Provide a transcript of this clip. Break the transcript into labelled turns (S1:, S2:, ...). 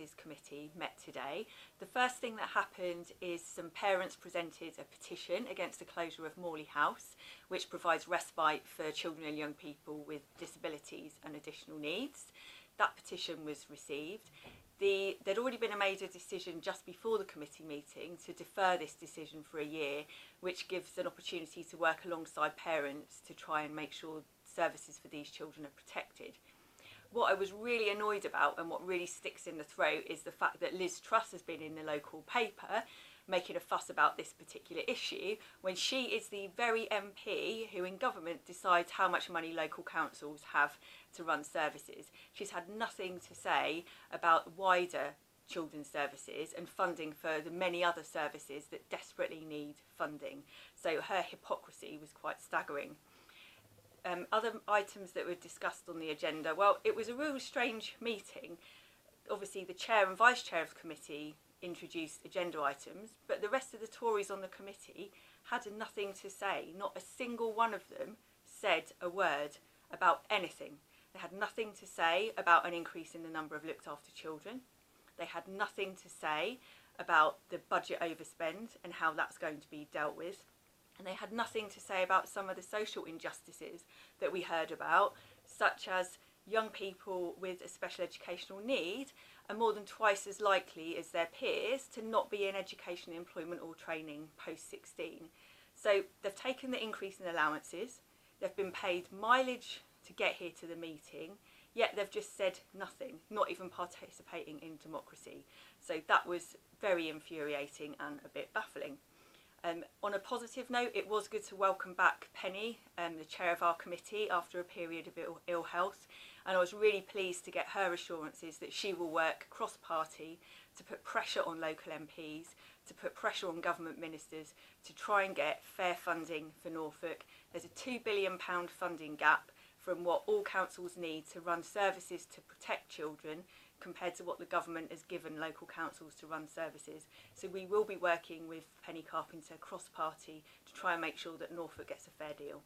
S1: Services Committee met today. The first thing that happened is some parents presented a petition against the closure of Morley House, which provides respite for children and young people with disabilities and additional needs. That petition was received. There'd already been made a decision just before the committee meeting to defer this decision for a year, which gives an opportunity to work alongside parents to try and make sure services for these children are protected. What I was really annoyed about and what really sticks in the throat is the fact that Liz Truss has been in the local paper making a fuss about this particular issue when she is the very MP who in government decides how much money local councils have to run services. She's had nothing to say about wider children's services and funding for the many other services that desperately need funding. So her hypocrisy was quite staggering. Other items that were discussed on the agenda, well, it was a real strange meeting. Obviously the chair and vice chair of the committee introduced agenda items, but the rest of the Tories on the committee had nothing to say. Not a single one of them said a word about anything. They had nothing to say about an increase in the number of looked after children. They had nothing to say about the budget overspend and how that's going to be dealt with. And they had nothing to say about some of the social injustices that we heard about, such as young people with a special educational need are more than twice as likely as their peers to not be in education, employment or training post-16. So they've taken the increase in allowances, they've been paid mileage to get here to the meeting, yet they've just said nothing, not even participating in democracy. So that was very infuriating and a bit baffling. On a positive note, it was good to welcome back Penny, the chair of our committee, after a period of ill health, and I was really pleased to get her assurances that she will work cross-party to put pressure on local MPs, to put pressure on government ministers to try and get fair funding for Norfolk. There's a £2 billion funding gap from what all councils need to run services to protect children compared to what the government has given local councils to run services. So we will be working with Penny Carpenter cross-party to try and make sure that Norfolk gets a fair deal.